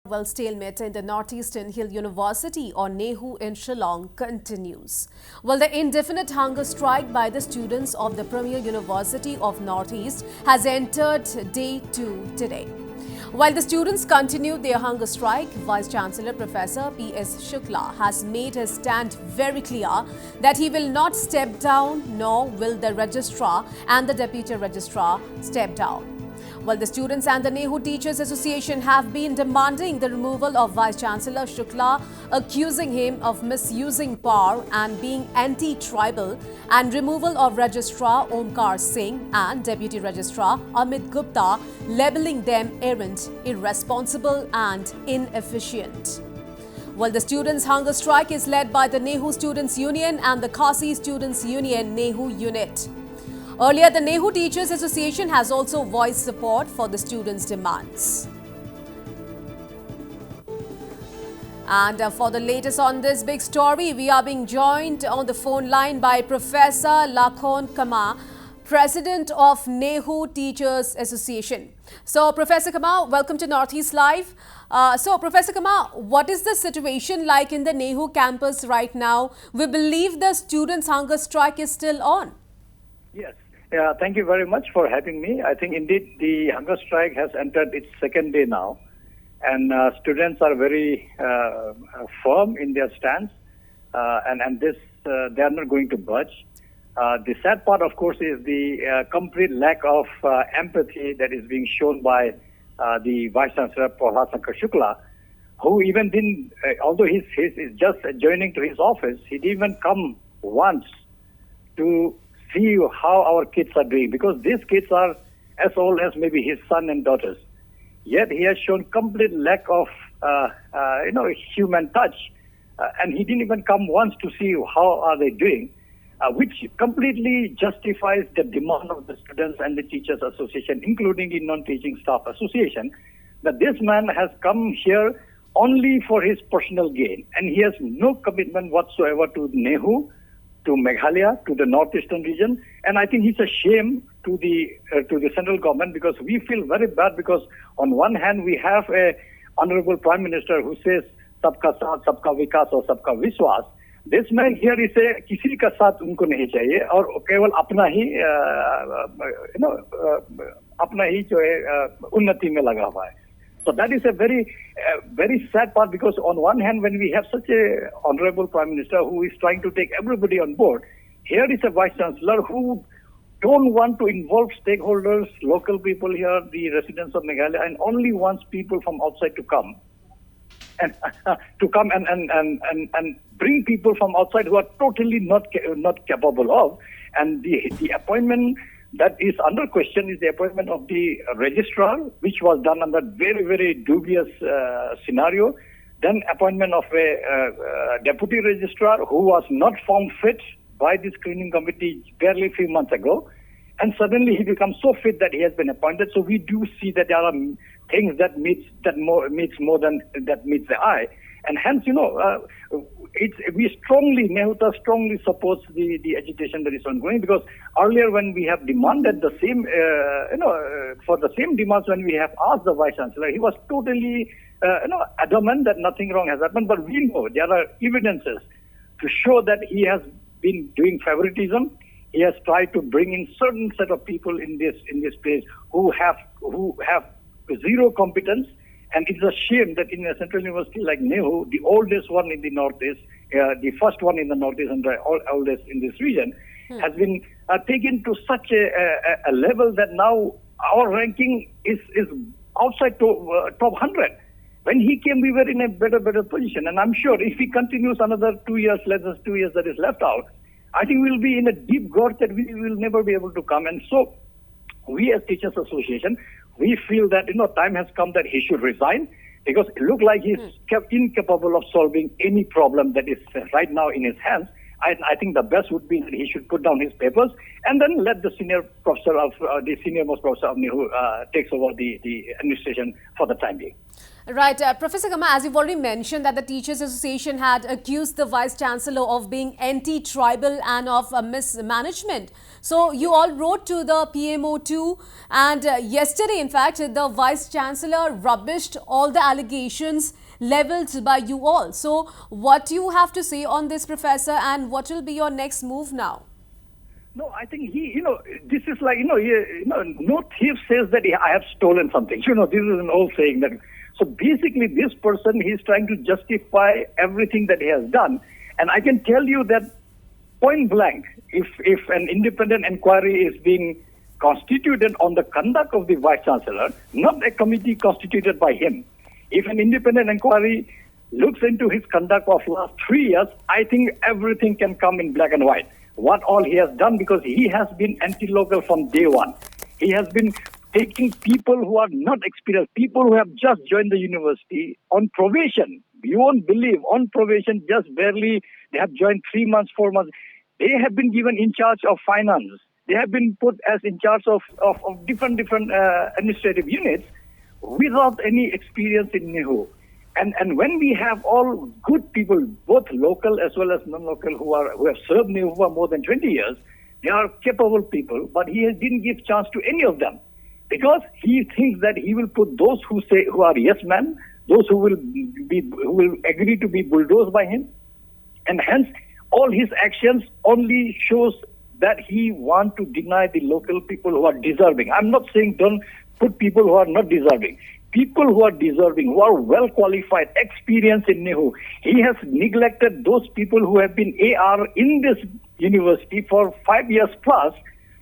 Well, stalemate in the Northeastern Hill University or NEHU in Shillong continues. Well, the indefinite hunger strike by the students of the premier university of Northeast has entered day 2 today. While the students continue their hunger strike, Vice Chancellor Professor VC Shukla has made his stand very clear that he will not step down, nor will the Registrar and the Deputy Registrar step down. Well, the students and the NEHU Teachers Association have been demanding the removal of Vice Chancellor Shukla, accusing him of misusing power and being anti-tribal, and removal of Registrar Omkar Singh and Deputy Registrar Amit Gupta, labelling them errant, irresponsible and inefficient. Well, the students' hunger strike is led by the NEHU Students' Union and the Khasi Students' Union NEHU unit. Earlier, the NEHU Teachers Association has also voiced support for the students' demands. And for the latest on this big story, we are being joined on the phone line by Professor 𝗚𝗏𝗪𝗓, President of NEHU Teachers Association. So, Professor 𝗚𝗏𝗪𝗓, welcome to Northeast Live. Professor 𝗚𝗏𝗪𝗓, what is the situation like in the NEHU campus right now? We believe the students' hunger strike is still on. Yes. Thank you very much for having me. I think indeed the hunger strike has entered its second day now, and students are very firm in their stance, and they are not going to budge. The sad part, of course, is the complete lack of empathy that is being shown by the Vice Chancellor Prof. Shukla, who even didn't, although he's just adjoining to his office, he didn't even come once to see how our kids are doing, because these kids are as old as maybe his son and daughters. Yet he has shown complete lack of human touch, and he didn't even come once to see how are they doing, which completely justifies the demand of the students and the Teachers Association, including the Non-Teaching Staff Association, that this man has come here only for his personal gain, and he has no commitment whatsoever to NEHU, to Meghalaya, to the northeastern region, and I think it's a shame to the central government, because we feel very bad, because on one hand we have a honorable Prime Minister who says सबका साथ, सबका विकास और सबका विश्वास. This man here is a किसी का साथ उनको नहीं चाहिए और केवल अपना ही जो है उन्नति में लगा हुआ है. So that is a very sad part, because on one hand, when we have such a honorable Prime Minister who is trying to take everybody on board, here is a Vice Chancellor who don't want to involve stakeholders, local people here, the residents of Meghalaya, and only wants people from outside to come and and bring people from outside who are totally not capable of. And the appointment that is under question is the appointment of the registrar, which was done under very, very dubious scenario. Then appointment of a deputy registrar who was not found fit by the screening committee barely a few months ago. And suddenly he becomes so fit that he has been appointed. So we do see that there are things that meets more than that meets the eye. And hence, NEHU strongly supports the agitation that is ongoing, because earlier when we have demanded the same, for the same demands, when we have asked the Vice Chancellor, he was totally, adamant that nothing wrong has happened. But we know there are evidences to show that he has been doing favoritism. He has tried to bring in certain set of people in this place who have zero competence. And it's a shame that in a central university like NEHU, the oldest one in the Northeast, the first one in the Northeast and the oldest in this region, has been taken to such a level that now our ranking is outside top 100. When he came, we were in a better position. And I'm sure if he continues another 2 years, less than 2 years that is left out, I think we'll be in a deep gorge that we will never be able to come. And so we as Teachers Association, we feel that time has come that he should resign, because it looks like he's incapable of solving any problem that is right now in his hands. I think the best would be that he should put down his papers and then let the senior-most professor of NEHU takes over the administration for the time being. Right, Professor Kama, as you've already mentioned that the Teachers Association had accused the Vice Chancellor of being anti-tribal and of mismanagement. So you all wrote to the PMO too, and yesterday in fact the Vice Chancellor rubbished all the allegations levelled by you all. So what do you have to say on this, Professor, and what will be your next move now? No, I think this is like, no thief says that I have stolen something. This is an old saying that. So basically, this person, he's trying to justify everything that he has done. And I can tell you that point blank, if an independent inquiry is being constituted on the conduct of the Vice Chancellor, not a committee constituted by him, if an independent inquiry looks into his conduct of last 3 years, I think everything can come in black and white. What all he has done, because he has been anti-local from day one. He has been taking people who are not experienced, people who have just joined the university on probation. You won't believe, on probation, just barely, they have joined 3 months, 4 months. They have been given in charge of finance. They have been put as in charge of different administrative units without any experience in NEHU. And when we have all good people, both local as well as non-local, who have served NEHU for more than 20 years, they are capable people, but he didn't give chance to any of them. Because he thinks that he will put those who are yes men, those who will agree to be bulldozed by him, and hence all his actions only shows that he wants to deny the local people who are deserving. I'm not saying don't put people who are not deserving. People who are deserving, who are well qualified, experienced in NEHU. He has neglected those people who have been AR in this university for 5 years plus,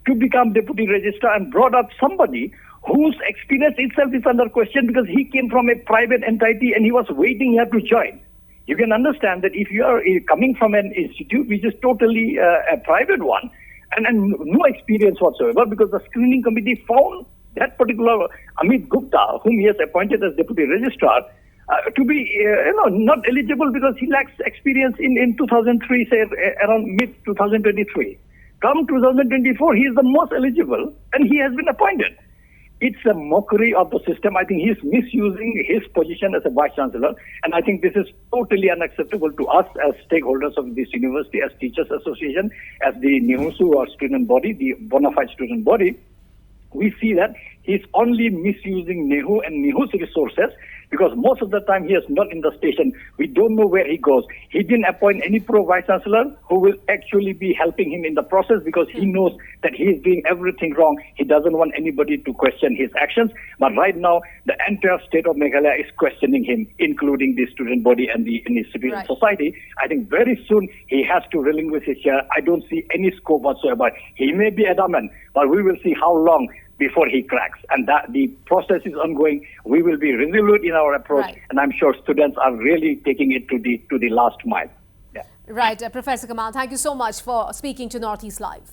to become deputy registrar, and brought up somebody whose experience itself is under question because he came from a private entity and he was waiting here to join. You can understand that if you are coming from an institute which is totally a private one and no experience whatsoever, because the screening committee found that particular Amit Gupta, whom he has appointed as deputy registrar, to be not eligible because he lacks experience in 2003, say around mid-2023. Come 2024, he is the most eligible and he has been appointed. It's a mockery of the system. I think he is misusing his position as a Vice Chancellor, and I think this is totally unacceptable to us as stakeholders of this university, as Teachers Association, as the NEHU or student body, the bona fide student body. We see that he's only misusing NEHU and NEHU's resources, because most of the time he is not in the station. We don't know where he goes. He didn't appoint any pro-Vice Chancellor who will actually be helping him in the process, because he knows that he is doing everything wrong. He doesn't want anybody to question his actions. But right now, the entire state of Meghalaya is questioning him, including the student body and the civil society. I think very soon he has to relinquish his chair. I don't see any scope whatsoever. He may be adamant, but we will see how long before he cracks, and that the process is ongoing. We will be resolute in our approach, and I'm sure students are really taking it to the last mile. Right, Professor Kamal, thank you so much for speaking to Northeast Live.